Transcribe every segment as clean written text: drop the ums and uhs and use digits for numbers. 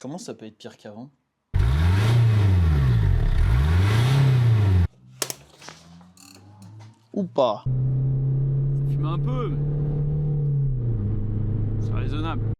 Comment ça peut être pire qu'avant? Ou pas? Ça fume un peu, mais c'est raisonnable.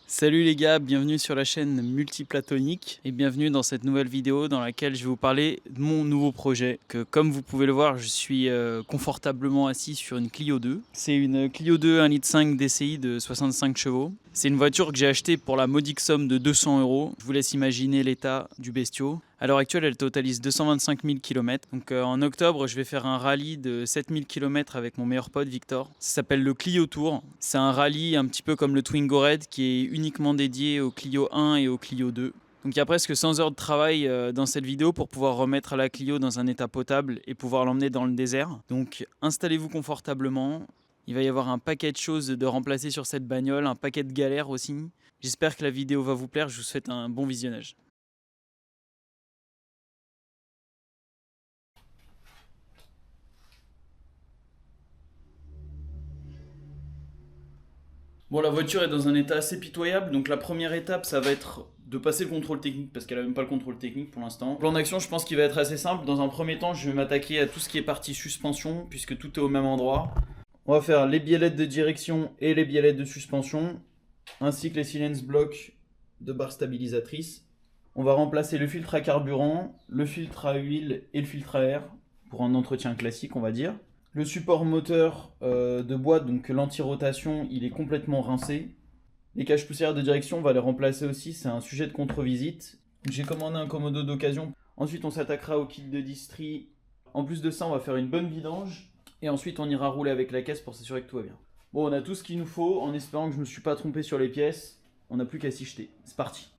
Salut les gars, bienvenue sur la chaîne Multiplatonique et bienvenue dans cette nouvelle vidéo dans laquelle je vais vous parler de mon nouveau projet. Que comme vous pouvez le voir, je suis confortablement assis sur une Clio 2. C'est une Clio 2 1,5 litre DCI de 65 chevaux. C'est une voiture que j'ai achetée pour la modique somme de 200 €. Je vous laisse imaginer l'état du bestiau. À l'heure actuelle, elle totalise 225 000 km. Donc en octobre, je vais faire un rallye de 7000 km avec mon meilleur pote Victor. Ça s'appelle le Clio Tour. C'est un rallye un petit peu comme le Twingo Red qui est uniquement dédié au Clio 1 et au Clio 2. Donc il y a presque 100 heures de travail dans cette vidéo pour pouvoir remettre la Clio dans un état potable et pouvoir l'emmener dans le désert. Donc installez-vous confortablement. Il va y avoir un paquet de choses de remplacer sur cette bagnole, un paquet de galères aussi. J'espère que la vidéo va vous plaire, je vous souhaite un bon visionnage. Bon, la voiture est dans un état assez pitoyable, donc la première étape, ça va être de passer le contrôle technique, parce qu'elle a même pas le contrôle technique pour l'instant. Le plan d'action, je pense qu'il va être assez simple. Dans un premier temps, je vais m'attaquer à tout ce qui est partie suspension, puisque tout est au même endroit. On va faire les biellettes de direction et les biellettes de suspension, ainsi que les silence blocks de barre stabilisatrice. On va remplacer le filtre à carburant, le filtre à huile et le filtre à air, pour un entretien classique, on va dire. Le support moteur de boîte, donc l'anti-rotation, il est complètement rincé. Les caches poussières de direction, on va les remplacer aussi, c'est un sujet de contre-visite. J'ai commandé un commodo d'occasion. Ensuite, on s'attaquera au kit de distri. En plus de ça, on va faire une bonne vidange. Et ensuite, on ira rouler avec la caisse pour s'assurer que tout va bien. Bon, on a tout ce qu'il nous faut, en espérant que je ne me suis pas trompé sur les pièces. On n'a plus qu'à s'y jeter. C'est parti.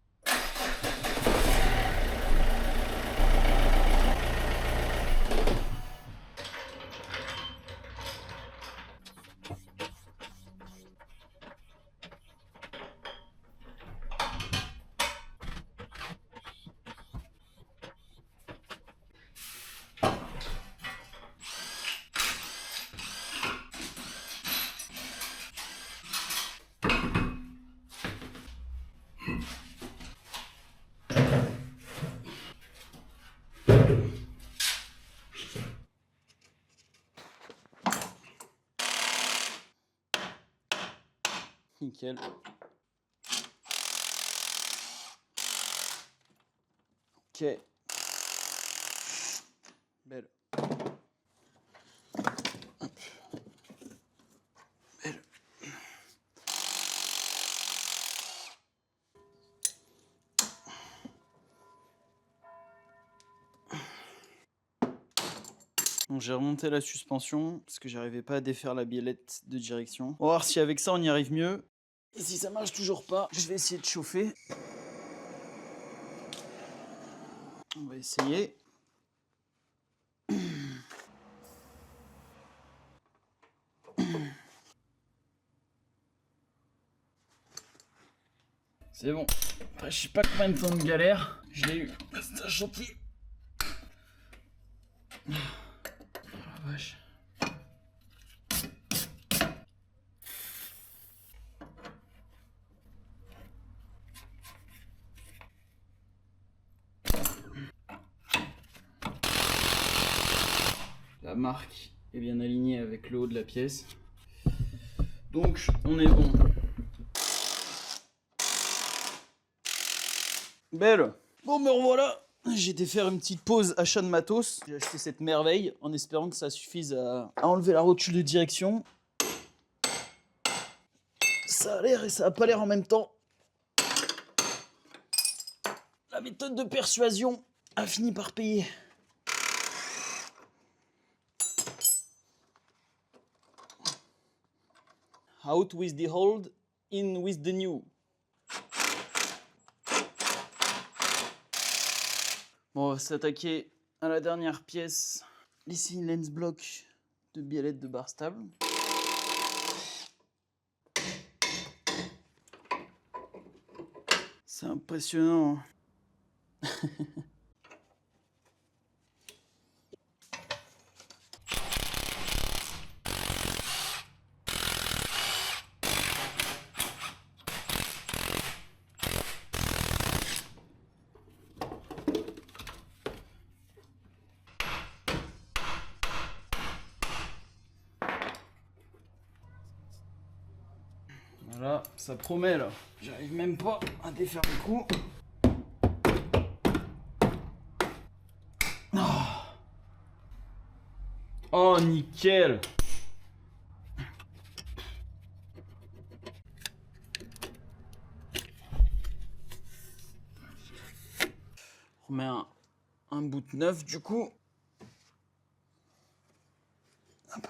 Nickel. Ok. Belle. Hop. Belle. Bon, j'ai remonté la suspension parce que j'arrivais pas à défaire la biellette de direction. On va voir si avec ça on y arrive mieux. Et si ça marche toujours pas, je vais essayer de chauffer. On va essayer. C'est bon. Après, je sais pas combien de temps de galère. Je l'ai eu. C'est un chantier. Oh la vache. La marque est bien alignée avec le haut de la pièce. Donc, on est bon. Belle. Bon, me revoilà. J'ai été faire une petite pause achat de matos. J'ai acheté cette merveille en espérant que ça suffise à enlever la rotule de direction. Ça a l'air et ça a pas l'air en même temps. La méthode de persuasion a fini par payer. Out with the old, in with the new. Bon, on va s'attaquer à la dernière pièce, les silence blocks de biellette de barre stable. C'est impressionnant. Voilà, ça promet là. J'arrive même pas à défaire le coup. Oh, nickel! On remet un bout de neuf du coup. Hop.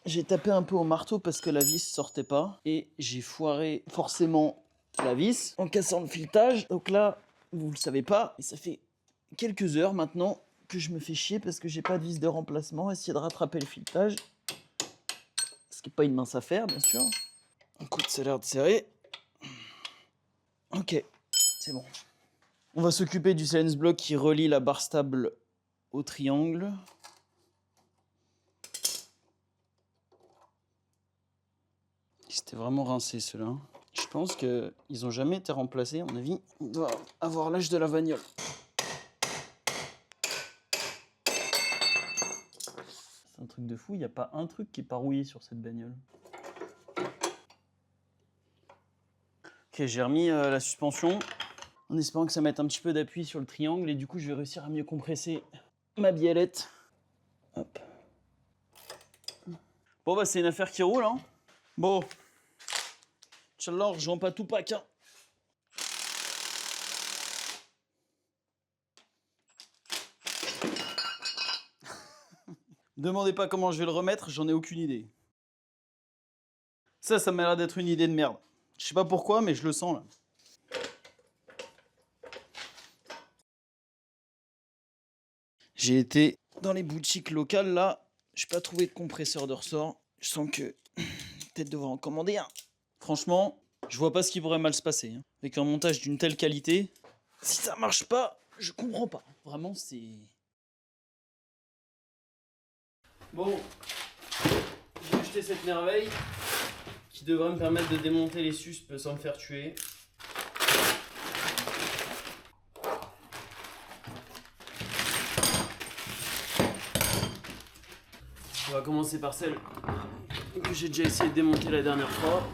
J'ai tapé un peu au marteau parce que la vis sortait pas et j'ai foiré forcément la vis en cassant le filetage. Donc là, vous le savez pas, et ça fait quelques heures maintenant que je me fais chier parce que j'ai pas de vis de remplacement. Essayer de rattraper le filetage, ce qui est pas une mince affaire bien sûr. Écoute, ça a l'air de serrer. Ok, c'est bon. On va s'occuper du silence block qui relie la barre stable au triangle. C'était vraiment rincé ceux-là. Je pense qu'ils ont jamais été remplacés. À mon avis, on doit avoir l'âge de la bagnole. C'est un truc de fou. Il n'y a pas un truc qui est pas rouillé sur cette bagnole. Ok, j'ai remis la suspension en espérant que ça mette un petit peu d'appui sur le triangle et du coup, je vais réussir à mieux compresser ma biellette. Hop. Bon, bah, c'est une affaire qui roule, hein. Bon. Inch'Allah, je vends pas tout pack, hein. Demandez pas comment je vais le remettre, j'en ai aucune idée. Ça m'a l'air d'être une idée de merde. Je sais pas pourquoi, mais je le sens là. J'ai été dans les boutiques locales là, j'ai pas trouvé de compresseur de ressort. Je sens que peut-être devoir en commander un. Franchement, je vois pas ce qui pourrait mal se passer. Hein. Avec un montage d'une telle qualité, si ça marche pas, je comprends pas. Vraiment, c'est... Bon, j'ai acheté cette merveille qui devrait me permettre de démonter les suspes sans me faire tuer. On va commencer par celle que j'ai déjà essayé de démonter la dernière fois.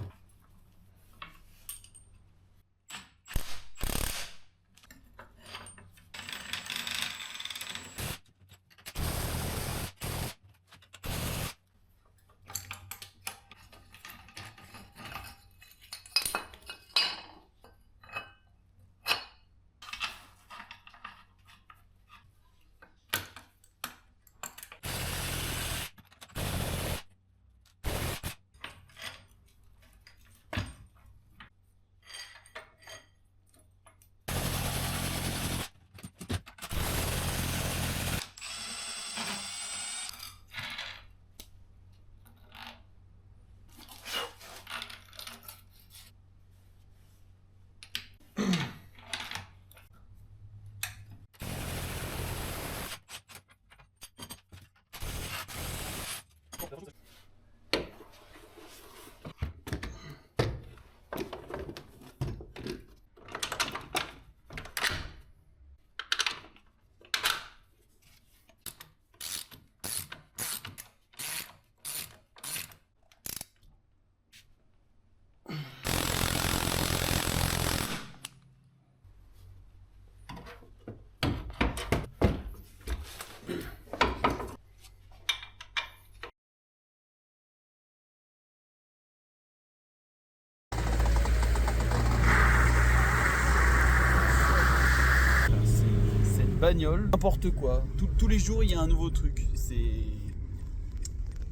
Bagnole, n'importe quoi. Tous les jours, il y a un nouveau truc. J'ai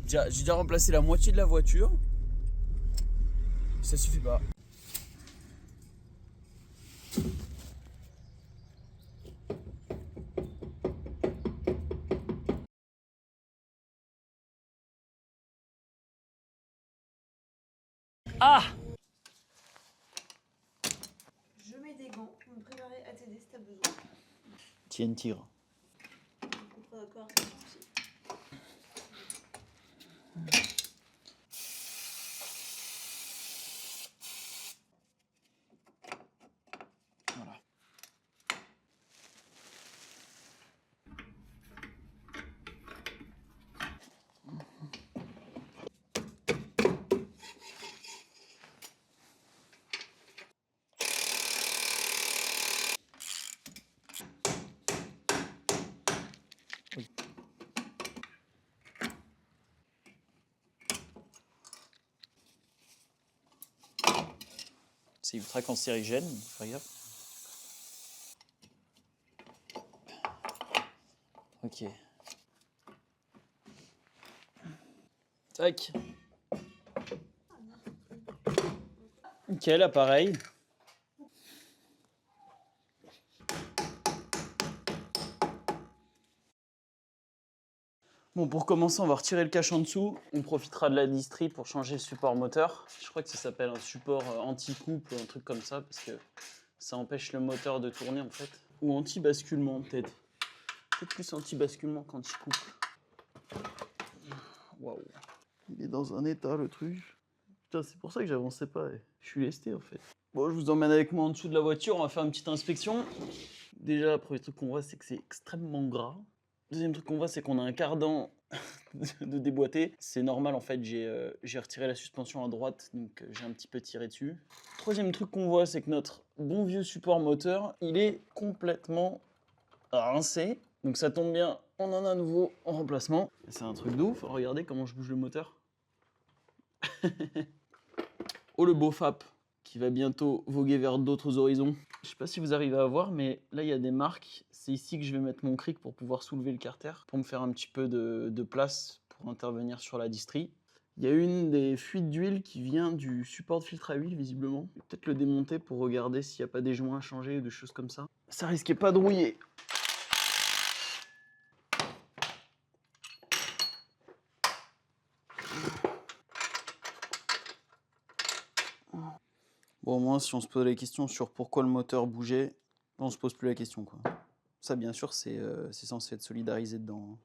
déjà remplacé la moitié de la voiture. Ça suffit pas. Ah! Je mets des gants pour me préparer à t'aider si t'as besoin. Tiens, tire. On fera d'accord, c'est aussi. Voilà. Oui. C'est ultra cancérigène, regarde. Ok. Tac. Nickel, appareil. Bon, pour commencer, on va retirer le cache en dessous. On profitera de la distrie pour changer le support moteur. Je crois que ça s'appelle un support anti-couple ou un truc comme ça, parce que ça empêche le moteur de tourner en fait. Ou anti-basculement peut-être. Peut-être plus anti-basculement qu'anti-couple. Waouh. Il est dans un état le truc. Putain, c'est pour ça que j'avançais pas. Je suis lesté en fait. Bon, je vous emmène avec moi en dessous de la voiture. On va faire une petite inspection. Déjà, le premier truc qu'on voit, c'est que c'est extrêmement gras. Deuxième truc qu'on voit, c'est qu'on a un cardan de déboîté. C'est normal en fait, j'ai retiré la suspension à droite, donc j'ai un petit peu tiré dessus. Troisième truc qu'on voit, c'est que notre bon vieux support moteur, il est complètement rincé. Donc ça tombe bien, on en a un nouveau en remplacement. C'est un truc de ouf, regardez comment je bouge le moteur. Oh le beau FAP, qui va bientôt voguer vers d'autres horizons. Je sais pas si vous arrivez à voir, mais là il y a des marques. C'est ici que je vais mettre mon cric pour pouvoir soulever le carter, pour me faire un petit peu de place pour intervenir sur la distrie. Il y a une des fuites d'huile qui vient du support de filtre à huile, visiblement. Je vais peut-être le démonter pour regarder s'il n'y a pas des joints à changer ou des choses comme ça. Ça risquait pas de rouiller. Bon, au moins, si on se pose la question sur pourquoi le moteur bougeait, on se pose plus la question, quoi. Ça, bien sûr, c'est censé être solidarisé dedans.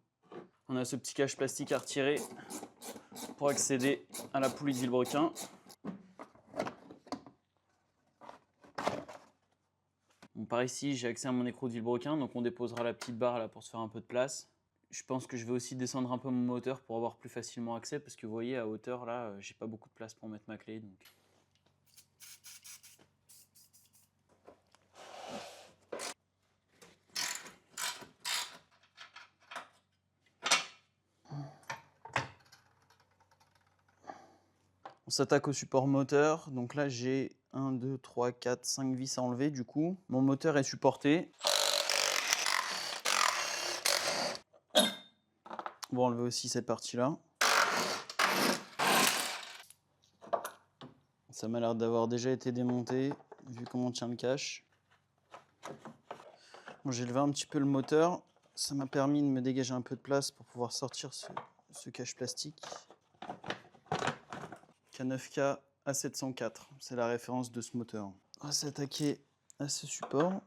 On a ce petit cache plastique à retirer pour accéder à la poulie de vilebrequin. Bon, par ici, j'ai accès à mon écrou de vilebrequin, donc on déposera la petite barre là pour se faire un peu de place. Je pense que je vais aussi descendre un peu mon moteur pour avoir plus facilement accès, parce que vous voyez, à hauteur, là, j'ai pas beaucoup de place pour mettre ma clé. Donc... On s'attaque au support moteur. Donc là, j'ai 1, 2, 3, 4, 5 vis à enlever du coup. Mon moteur est supporté. On va enlever aussi cette partie-là. Ça m'a l'air d'avoir déjà été démonté, vu comment tient le cache. Bon, j'ai levé un petit peu le moteur. Ça m'a permis de me dégager un peu de place pour pouvoir sortir ce cache plastique. K9K A704, c'est la référence de ce moteur. On va s'attaquer à ce support.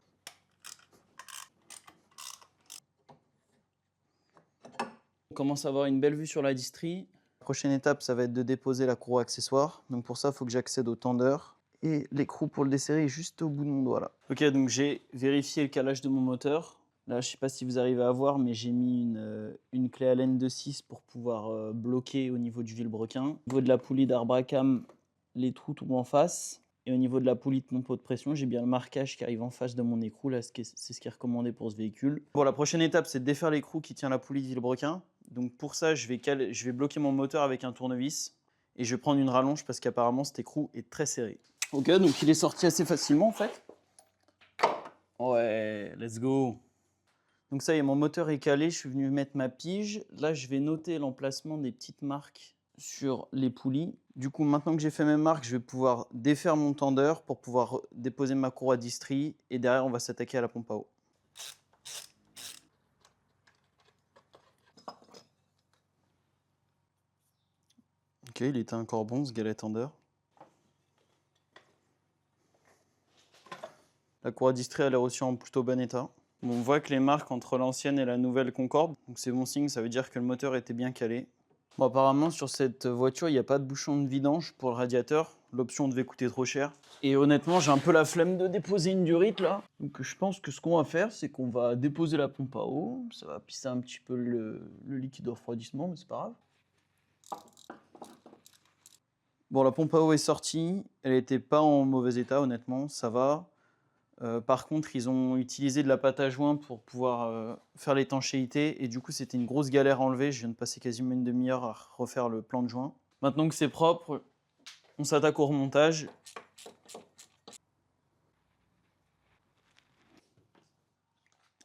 On commence à avoir une belle vue sur la distrie. La prochaine étape, ça va être de déposer la courroie accessoire. Donc pour ça, il faut que j'accède au tendeur. Et l'écrou pour le desserrer est juste au bout de mon doigt là. Ok, donc j'ai vérifié le calage de mon moteur. Là, je ne sais pas si vous arrivez à voir, mais j'ai mis une clé Allen de 6 pour pouvoir bloquer au niveau du vilebrequin. Au niveau de la poulie d'arbre à cam, les trous tombent en face. Et au niveau de la poulie de pompe de pression, j'ai bien le marquage qui arrive en face de mon écrou. Là, c'est ce qui est recommandé pour ce véhicule. Bon, la prochaine étape, c'est de défaire l'écrou qui tient la poulie de vilebrequin. Donc pour ça, je vais bloquer mon moteur avec un tournevis. Et je vais prendre une rallonge parce qu'apparemment, cet écrou est très serré. Ok, donc il est sorti assez facilement en fait. Ouais, let's go. Donc ça y est, mon moteur est calé, je suis venu mettre ma pige. Là, je vais noter l'emplacement des petites marques sur les poulies. Du coup, maintenant que j'ai fait mes marques, je vais pouvoir défaire mon tendeur pour pouvoir déposer ma courroie distrie. Et derrière, on va s'attaquer à la pompe à eau. Ok, il était encore bon ce galet tendeur. La courroie distrait, elle est aussi en plutôt bon état. Bon, on voit que les marques entre l'ancienne et la nouvelle concordent, donc c'est bon signe, ça veut dire que le moteur était bien calé. Bon, apparemment, sur cette voiture, il n'y a pas de bouchon de vidange pour le radiateur. L'option devait coûter trop cher. Et honnêtement, j'ai un peu la flemme de déposer une durite là. Donc je pense que ce qu'on va faire, c'est qu'on va déposer la pompe à eau. Ça va pisser un petit peu le liquide de refroidissement, mais c'est pas grave. Bon, la pompe à eau est sortie. Elle n'était pas en mauvais état, honnêtement. Ça va. Par contre, ils ont utilisé de la pâte à joint pour pouvoir faire l'étanchéité. Et du coup, c'était une grosse galère à enlever. Je viens de passer quasiment une demi-heure à refaire le plan de joint. Maintenant que c'est propre, on s'attaque au remontage.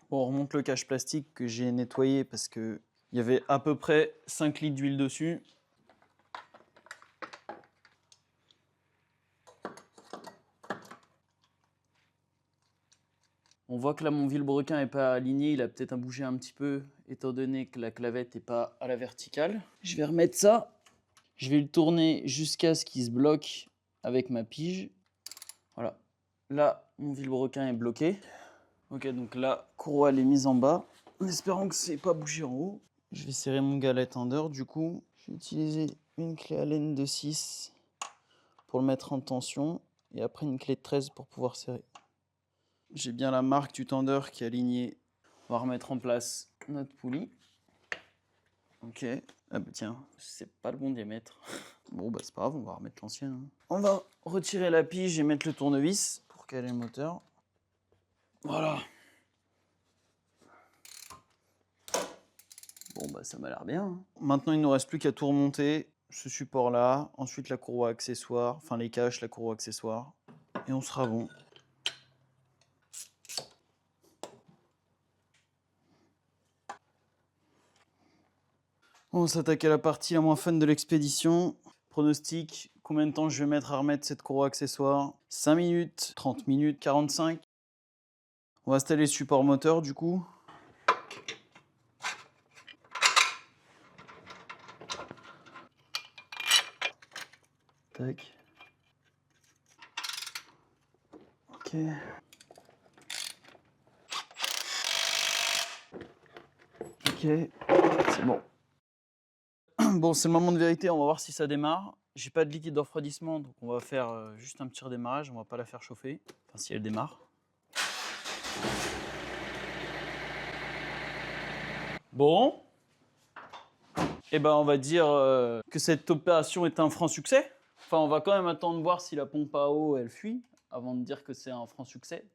Bon, on remonte le cache plastique que j'ai nettoyé parce qu'il y avait à peu près 5 litres d'huile dessus. On voit que là, mon vilebrequin n'est pas aligné, il a peut-être bougé un petit peu, étant donné que la clavette n'est pas à la verticale. Je vais remettre ça. Je vais le tourner jusqu'à ce qu'il se bloque avec ma pige. Voilà. Là, mon vilebrequin est bloqué. Ok, donc la courroie elle est mise en bas, en espérant que c'est pas bougé en haut. Je vais serrer mon galette en dehors, du coup. Je vais utiliser une clé Allen de 6 pour le mettre en tension, et après une clé de 13 pour pouvoir serrer. J'ai bien la marque du tendeur qui est alignée. On va remettre en place notre poulie. Ok. Ah bah tiens, c'est pas le bon diamètre. Bon bah c'est pas grave, on va remettre l'ancien. Hein. On va retirer la pige et mettre le tournevis pour caler le moteur. Voilà. Bon bah ça m'a l'air bien. Hein. Maintenant il ne nous reste plus qu'à tout remonter. Ce support là, ensuite la courroie accessoire, enfin les caches, la courroie accessoire. Et on sera bon. On s'attaque à la partie la moins fun de l'expédition. Pronostic, combien de temps je vais mettre à remettre cette courroie accessoire? 5 minutes, 30 minutes, 45. On va installer le support moteur du coup. Tac. Ok. Ok, c'est bon. Bon, c'est le moment de vérité, on va voir si ça démarre. J'ai pas de liquide de refroidissement, donc on va faire juste un petit redémarrage, on va pas la faire chauffer. Enfin, si elle démarre. Bon. Eh ben, on va dire que cette opération est un franc succès. Enfin, on va quand même attendre de voir si la pompe à eau, elle fuit, avant de dire que c'est un franc succès.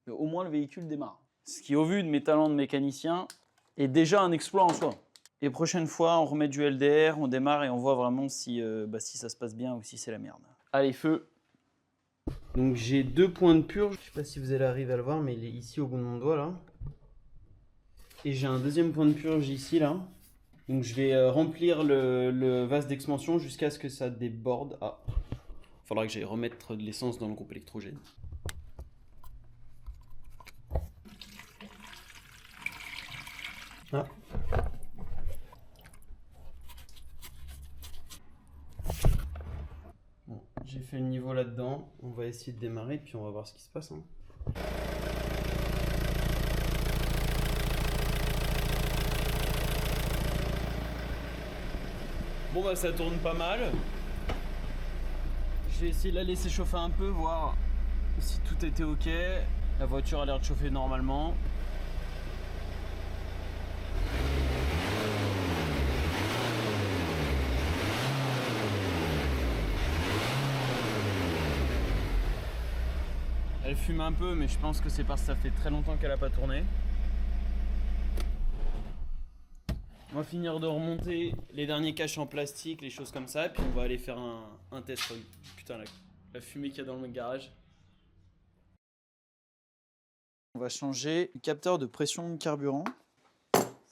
Mais au moins, le véhicule démarre. Ce qui, au vu de mes talents de mécanicien, est déjà un exploit en soi. Et prochaine fois, on remet du LDR, on démarre et on voit vraiment si ça se passe bien ou si c'est la merde. Allez, feu. Donc j'ai 2 points de purge. Je sais pas si vous allez arriver à le voir, mais il est ici au bout de mon doigt là. Et j'ai un deuxième point de purge ici là. Donc je vais remplir le vase d'expansion jusqu'à ce que ça déborde. Ah, il faudra que j'aille remettre de l'essence dans le groupe électrogène. Ah. Bon, j'ai fait le niveau là-dedans. On va essayer de démarrer puis on va voir ce qui se passe. Hein. Bon bah ça tourne pas mal. Je vais essayer de la laisser chauffer un peu, voir si tout était ok. La voiture a l'air de chauffer normalement. Elle fume un peu, mais je pense que c'est parce que ça fait très longtemps qu'elle n'a pas tourné. On va finir de remonter les derniers caches en plastique, les choses comme ça, puis on va aller faire un test run. Putain, la fumée qu'il y a dans le garage. On va changer le capteur de pression de carburant.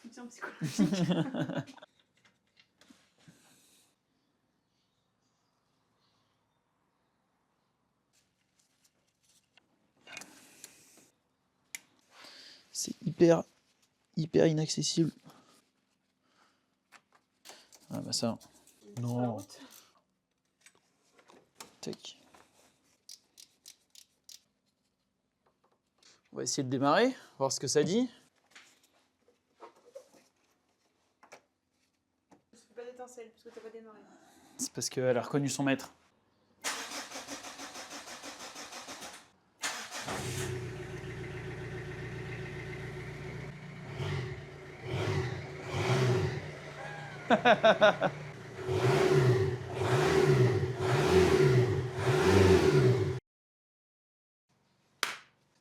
Soutien psychologique. C'est hyper inaccessible. Ah bah ça. Non. Tac. On va essayer de démarrer, voir ce que ça dit. Je fais pas d'étincelle parce que t'as pas démarré. C'est parce qu'elle a reconnu son maître.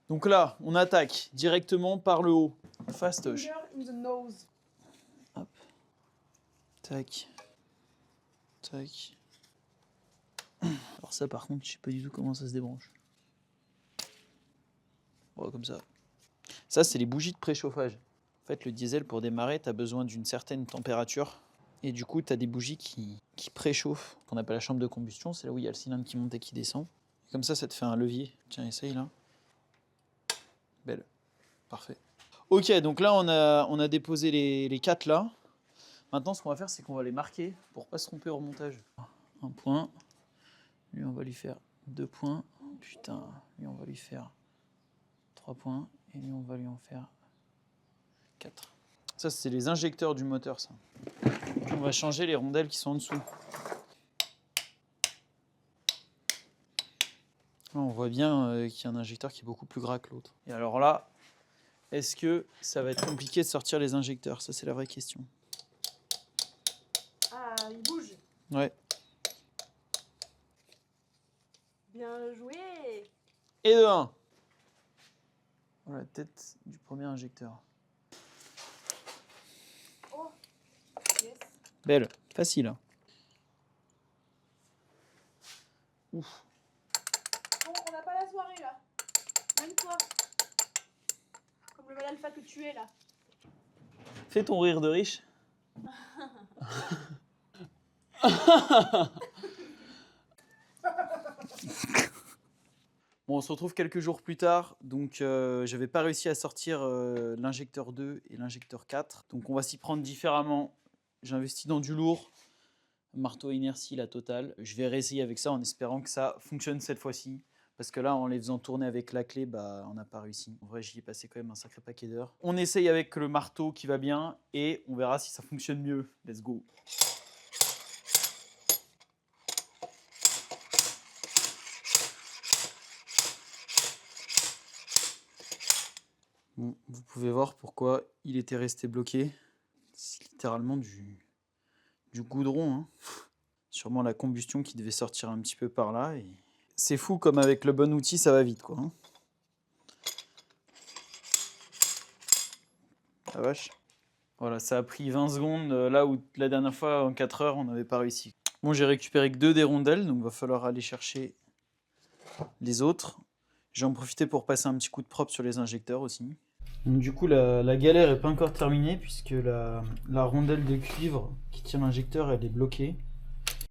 Donc là, on attaque directement par le haut. Fastoche. Finger in the nose. Hop. Tac. Tac. Alors ça par contre, je sais pas du tout comment ça se débranche. Bon, comme ça. Ça, c'est les bougies de préchauffage. En fait, le diesel, pour démarrer, tu as besoin d'une certaine température. Et du coup, tu as des bougies qui préchauffent, qu'on appelle la chambre de combustion. C'est là où il y a le cylindre qui monte et qui descend. Et comme ça te fait un levier. Tiens, essaye là. Belle. Parfait. Ok, donc là, on a déposé les 4 là. Maintenant, ce qu'on va faire, c'est qu'on va les marquer pour pas se tromper au remontage. Un point. Lui, on va lui faire 2 points. Putain, lui, on va lui faire 3 points. Et lui, on va lui en faire 4. Ça, c'est les injecteurs du moteur, ça. On va changer les rondelles qui sont en dessous. Là, on voit bien qu'il y a un injecteur qui est beaucoup plus gras que l'autre. Et alors là, est-ce que ça va être compliqué de sortir les injecteurs? Ça, c'est la vraie question. Ah, il bouge. Ouais. Bien joué. Et de 1. Voilà la tête du premier injecteur. Oh. Yes. Belle. Facile. Hein. Ouf. Bon, on n'a pas la soirée là. Mène-toi. Comme le mal alpha que tu es là. Fais ton rire de riche. Bon, on se retrouve quelques jours plus tard, donc j'avais pas réussi à sortir l'injecteur 2 et l'injecteur 4, donc on va s'y prendre différemment. J'ai investi dans du lourd, marteau à inertie la totale. Je vais réessayer avec ça en espérant que ça fonctionne cette fois-ci, parce que là, en les faisant tourner avec la clé, bah, on n'a pas réussi. En vrai, j'y ai passé quand même un sacré paquet d'heures. On essaye avec le marteau qui va bien, et on verra si ça fonctionne mieux. Let's go. Bon, vous pouvez voir pourquoi il était resté bloqué. C'est littéralement du goudron. Hein. Sûrement la combustion qui devait sortir un petit peu par là. Et... c'est fou comme avec le bon outil, ça va vite, quoi. Hein. La vache. Voilà, ça a pris 20 secondes, là où la dernière fois, en 4 heures, on n'avait pas réussi. Bon, j'ai récupéré que 2 des rondelles, donc il va falloir aller chercher les autres. J'ai en profité pour passer un petit coup de propre sur les injecteurs aussi. Donc, du coup, la galère n'est pas encore terminée puisque la rondelle de cuivre qui tient l'injecteur, elle est bloquée.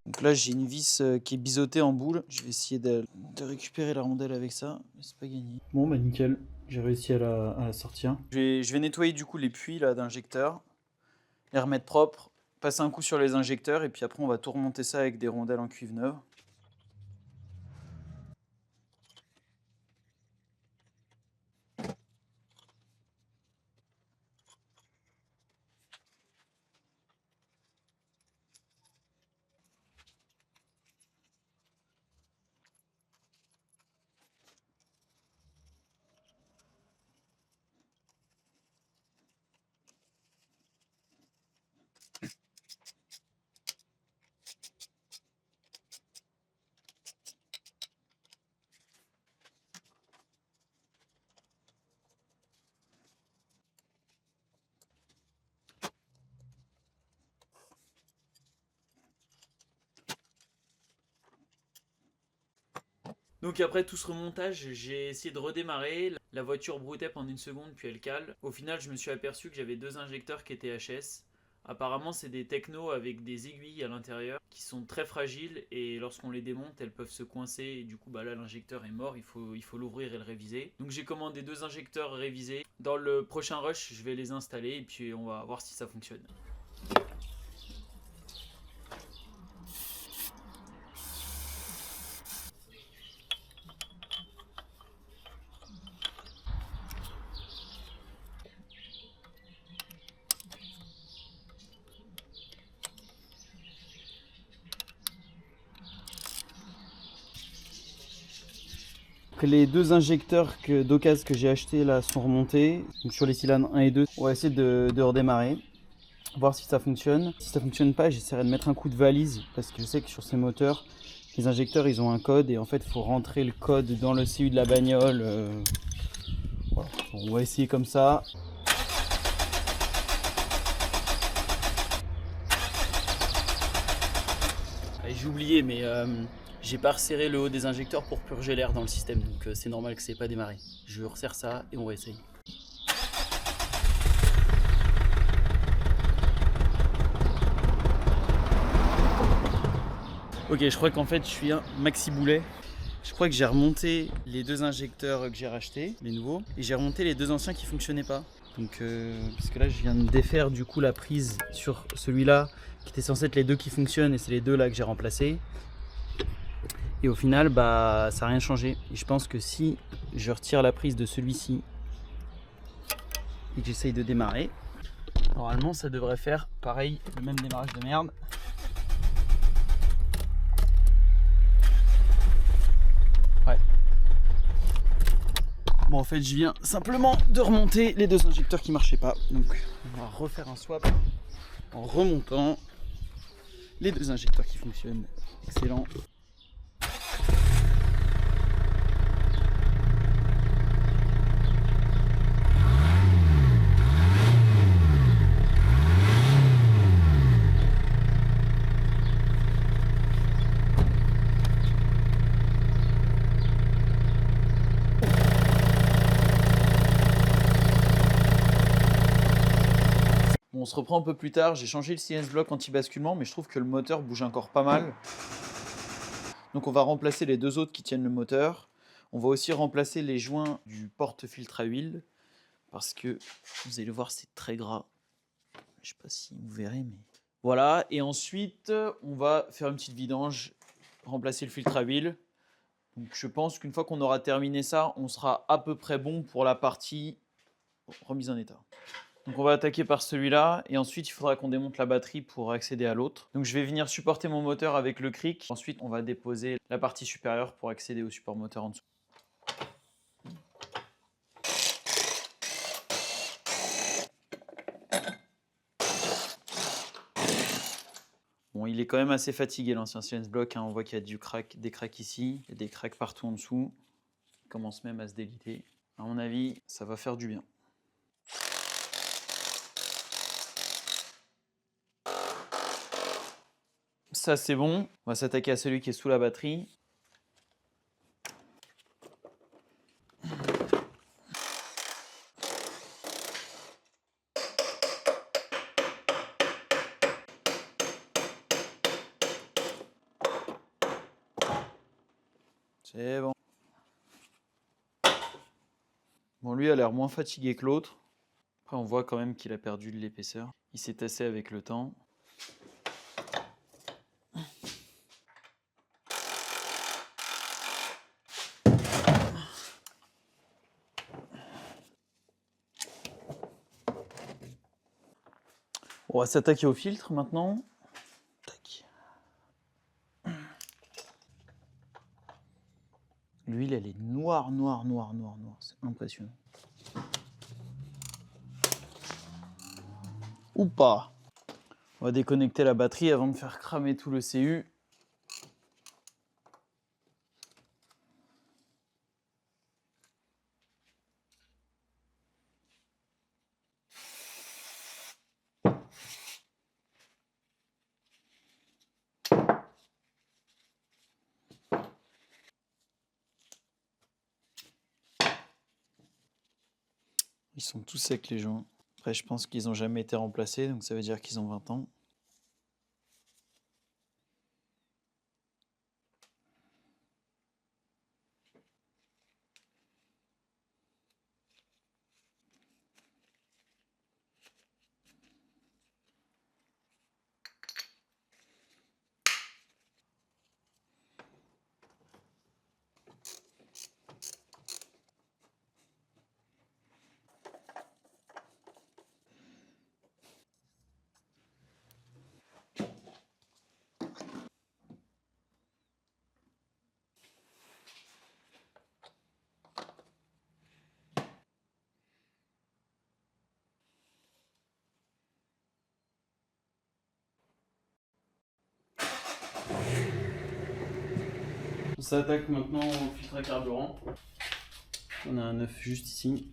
Donc là, j'ai une vis qui est biseautée en boule. Je vais essayer de récupérer la rondelle avec ça, mais c'est pas gagné. Bon, bah nickel, j'ai réussi à la sortir. Je vais nettoyer du coup les puits là d'injecteurs, les remettre propres, passer un coup sur les injecteurs et puis après on va tout remonter ça avec des rondelles en cuivre neuve. Donc après tout ce remontage, j'ai essayé de redémarrer. La voiture broutait pendant une seconde, puis elle cale. Au final, je me suis aperçu que j'avais 2 injecteurs qui étaient HS. Apparemment, c'est des technos avec des aiguilles à l'intérieur qui sont très fragiles et lorsqu'on les démonte, elles peuvent se coincer et du coup, bah là, l'injecteur est mort. Il faut l'ouvrir et le réviser. Donc j'ai commandé 2 injecteurs révisés. Dans le prochain rush, je vais les installer et puis on va voir si ça fonctionne. Donc les deux injecteurs d'occasion que j'ai achetés là sont remontés. Donc sur les cylindres 1 et 2, on va essayer de redémarrer. Voir si ça fonctionne. Si ça fonctionne pas, j'essaierai de mettre un coup de valise parce que je sais que sur ces moteurs, les injecteurs ils ont un code et en fait il faut rentrer le code dans le CU de la bagnole. Voilà. On va essayer comme ça. J'ai oublié, mais j'ai pas resserré le haut des injecteurs pour purger l'air dans le système, donc c'est normal que ça n'ait pas démarré. Je resserre ça et on va essayer. Ok, je crois qu'en fait je suis un maxi boulet. Je crois que j'ai remonté les deux injecteurs que j'ai rachetés, les nouveaux, et j'ai remonté les deux anciens qui fonctionnaient pas. Donc, parce que là je viens de défaire du coup la prise sur celui-là, qui était censé être les deux qui fonctionnent, et c'est les deux là que j'ai remplacés. Et au final, bah, ça n'a rien changé. Et je pense que si je retire la prise de celui-ci et que j'essaye de démarrer, normalement ça devrait faire pareil, le même démarrage de merde. Ouais. Bon, en fait, je viens simplement de remonter les deux injecteurs qui marchaient pas. Donc, on va refaire un swap en remontant les deux injecteurs qui fonctionnent. Excellent. Bon, on se reprend un peu plus tard. J'ai changé le CNS block anti-basculement, mais je trouve que le moteur bouge encore pas mal. Donc on va remplacer les deux autres qui tiennent le moteur. On va aussi remplacer les joints du porte-filtre à huile, parce que vous allez le voir, c'est très gras. Je sais pas si vous verrez, mais voilà. Et ensuite, on va faire une petite vidange, remplacer le filtre à huile. Donc je pense qu'une fois qu'on aura terminé ça, on sera à peu près bon pour la partie remise en état. Donc on va attaquer par celui-là et ensuite il faudra qu'on démonte la batterie pour accéder à l'autre. Donc je vais venir supporter mon moteur avec le cric. Ensuite on va déposer la partie supérieure pour accéder au support moteur en dessous. Bon, il est quand même assez fatigué l'ancien CNS block, hein. On voit qu'il y a des cracks ici, il y a des cracks partout en dessous. Il commence même à se déliter. À mon avis, ça va faire du bien. Ça c'est bon, on va s'attaquer à celui qui est sous la batterie. C'est bon. Bon, lui a l'air moins fatigué que l'autre. Après on voit quand même qu'il a perdu de l'épaisseur. Il s'est tassé avec le temps. On va s'attaquer au filtre maintenant. Tac. L'huile, elle est noire. C'est impressionnant. Ou pas. On va déconnecter la batterie avant de faire cramer tout le CU. Ils sont tous secs les joints. Après, je pense qu'ils n'ont jamais été remplacés, donc ça veut dire qu'ils ont 20 ans. On s'attaque maintenant au filtre à carburant. On a un œuf juste ici.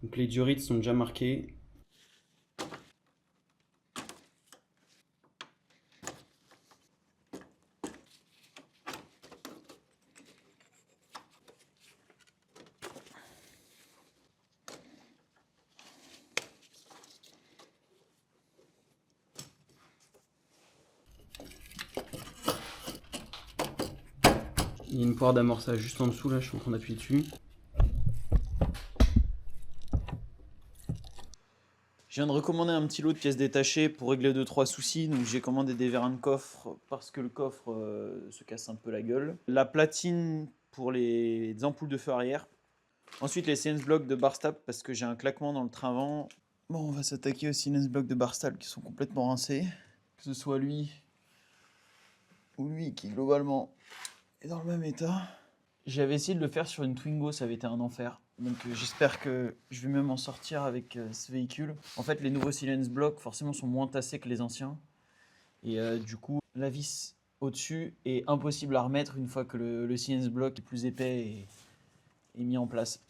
Donc les diorites sont déjà marquées. Il y a une poire d'amorçage juste en dessous, là, je suis en train d'appuyer dessus. Je viens de recommander un petit lot de pièces détachées pour régler 2-3 soucis. Donc j'ai commandé des vérins de coffre parce que le coffre se casse un peu la gueule. La platine pour les ampoules de feu arrière. Ensuite les silence blocks de Barstab parce que j'ai un claquement dans le train avant. Bon, on va s'attaquer aux silence blocks de Barstab qui sont complètement rincés. Que ce soit lui ou lui qui globalement est dans le même état. J'avais essayé de le faire sur une Twingo, ça avait été un enfer. Donc j'espère que je vais même m'en sortir avec ce véhicule. En fait, les nouveaux silence blocks forcément sont moins tassés que les anciens. Et du coup, la vis au-dessus est impossible à remettre une fois que le silence block est plus épais et est mis en place.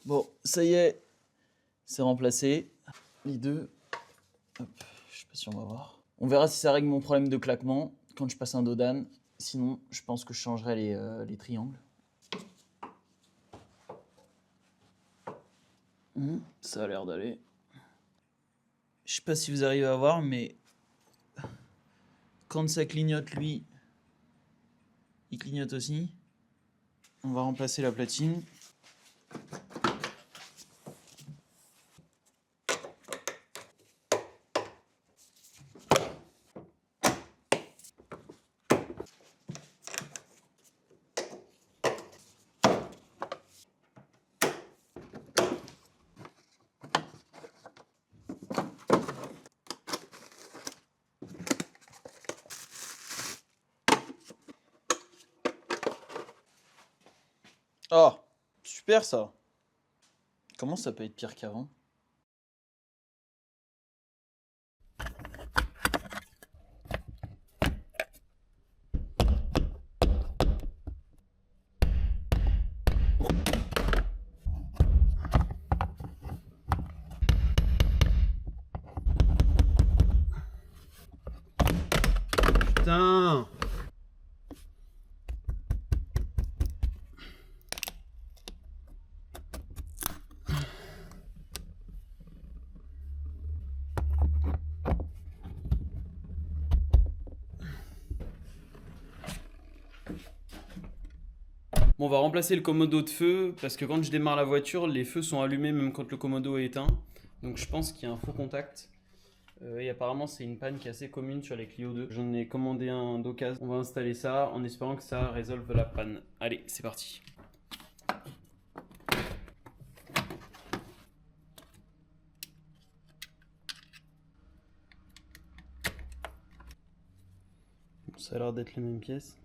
Bon, ça y est, c'est remplacé. Les deux. Hop, je sais pas si on va voir. On verra si ça règle mon problème de claquement quand je passe un dodan. Sinon, je pense que je changerai les triangles. Ça a l'air d'aller. Je sais pas si vous arrivez à voir, mais quand ça clignote, lui, il clignote aussi. On va remplacer la platine. Oh, super ça. Comment ça peut être pire qu'avant? Putain! Bon, on va remplacer le commodo de feu parce que quand je démarre la voiture, les feux sont allumés même quand le commodo est éteint. Donc je pense qu'il y a un faux contact. Et apparemment, c'est une panne qui est assez commune sur les Clio 2. J'en ai commandé un d'occasion. On va installer ça en espérant que ça résolve la panne. Allez, c'est parti. Ça a l'air d'être les mêmes pièces.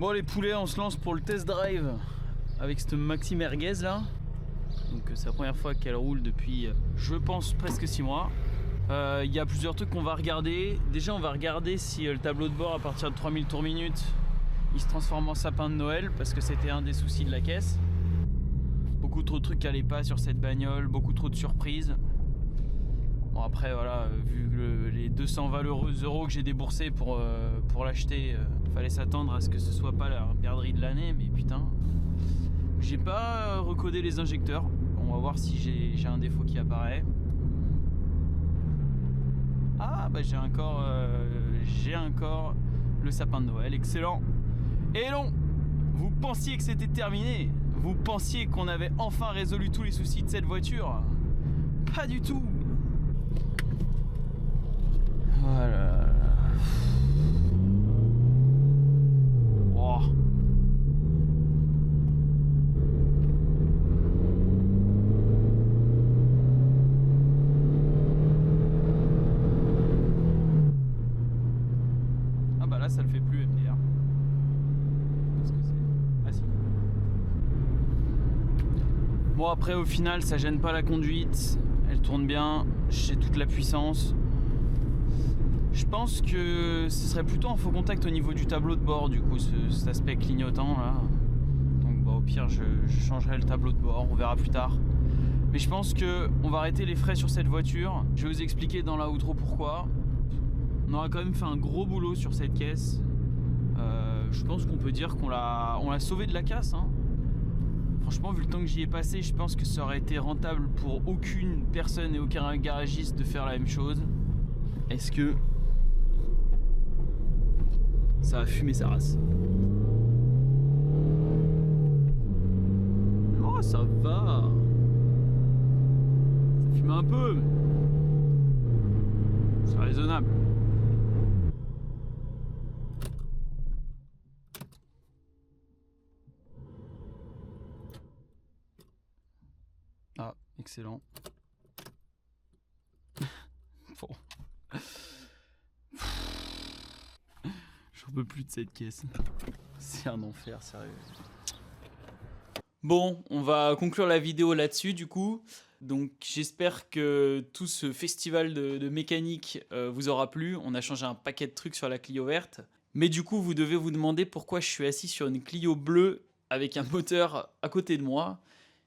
Bon les poulets, on se lance pour le test drive avec cette Maxi Merguez là. Donc c'est la première fois qu'elle roule depuis, je pense, presque 6 mois. Il y a plusieurs trucs qu'on va regarder. Déjà on va regarder si le tableau de bord à partir de 3000 tours minute il se transforme en sapin de Noël, parce que c'était un des soucis de la caisse. Beaucoup trop de trucs qui allaient pas sur cette bagnole, beaucoup trop de surprises. Bon après voilà, vu les 220 € que j'ai déboursés pour l'acheter, fallait s'attendre à ce que ce soit pas la perdrix de l'année, mais putain. J'ai pas recodé les injecteurs, on va voir si j'ai un défaut qui apparaît. Ah bah j'ai encore le sapin de Noël, excellent. Et non, vous pensiez que c'était terminé? Vous pensiez qu'on avait enfin résolu tous les soucis de cette voiture? Pas du tout. Voilà. Oh. Ah bah là ça le fait plus MDR. Parce que c'est... Ah si. Bon après au final ça gêne pas la conduite. Elle tourne bien, j'ai toute la puissance. Je pense que ce serait plutôt en faux contact au niveau du tableau de bord, du coup, cet aspect clignotant là. Donc bah, au pire, je changerai le tableau de bord, on verra plus tard. Mais je pense qu'on va arrêter les frais sur cette voiture. Je vais vous expliquer dans la outro pourquoi. On aura quand même fait un gros boulot sur cette caisse. Je pense qu'on peut dire qu'on l'a sauvé de la casse. Hein. Franchement, vu le temps que j'y ai passé, je pense que ça aurait été rentable pour aucune personne et aucun garagiste de faire la même chose. Est-ce que ça va fumer sa race? Oh, ça va. Ça fume un peu, mais c'est raisonnable. Ah, excellent. Bon. J'en peux plus de cette caisse. C'est un enfer, sérieux. Bon, on va conclure la vidéo là-dessus du coup. Donc j'espère que tout ce festival de mécanique vous aura plu. On a changé un paquet de trucs sur la Clio verte. Mais du coup, vous devez vous demander pourquoi je suis assis sur une Clio bleue avec un moteur à côté de moi.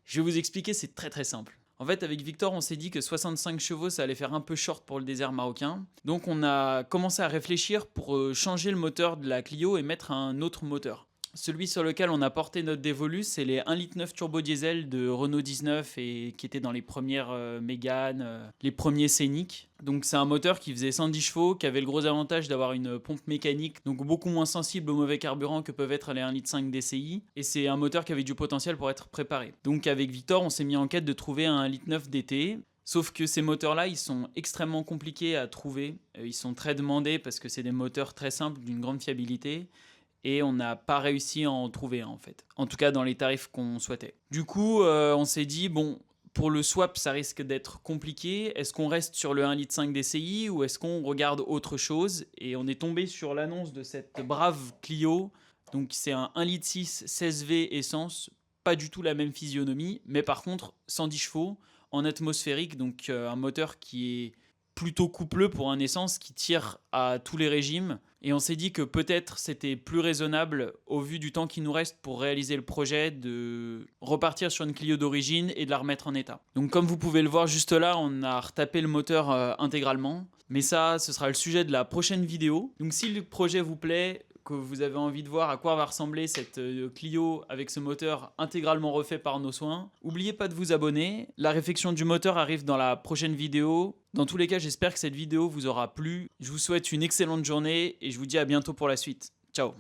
Je vais vous expliquer, c'est très très simple. En fait, avec Victor, on s'est dit que 65 chevaux, ça allait faire un peu short pour le désert marocain. Donc on a commencé à réfléchir pour changer le moteur de la Clio et mettre un autre moteur. Celui sur lequel on a porté notre Dévolu, c'est les 1,9 litre turbo diesel de Renault 19 et qui étaient dans les premières Mégane, les premiers Scénic. Donc c'est un moteur qui faisait 110 chevaux, qui avait le gros avantage d'avoir une pompe mécanique, donc beaucoup moins sensible au mauvais carburant que peuvent être les 1,5 litre DCI. Et c'est un moteur qui avait du potentiel pour être préparé. Donc avec Victor, on s'est mis en quête de trouver un 1,9 litre DT. Sauf que ces moteurs-là, ils sont extrêmement compliqués à trouver. Ils sont très demandés parce que c'est des moteurs très simples, d'une grande fiabilité. Et on n'a pas réussi à en trouver un en fait. En tout cas dans les tarifs qu'on souhaitait. Du coup, on s'est dit, bon, pour le swap, ça risque d'être compliqué. Est-ce qu'on reste sur le 1,5 litre DCI ou est-ce qu'on regarde autre chose? Et on est tombé sur l'annonce de cette brave Clio. Donc c'est un 1,6 litre 16V essence. Pas du tout la même physionomie, mais par contre 110 chevaux en atmosphérique. Donc un moteur qui est plutôt coupleux pour un essence qui tire à tous les régimes. Et on s'est dit que peut-être c'était plus raisonnable au vu du temps qui nous reste pour réaliser le projet de repartir sur une Clio d'origine et de la remettre en état. Donc comme vous pouvez le voir juste là, on a retapé le moteur intégralement. Mais ça, ce sera le sujet de la prochaine vidéo. Donc si le projet vous plaît, que vous avez envie de voir à quoi va ressembler cette Clio avec ce moteur intégralement refait par nos soins, n'oubliez pas de vous abonner. La réfection du moteur arrive dans la prochaine vidéo. Dans tous les cas, j'espère que cette vidéo vous aura plu. Je vous souhaite une excellente journée et je vous dis à bientôt pour la suite. Ciao.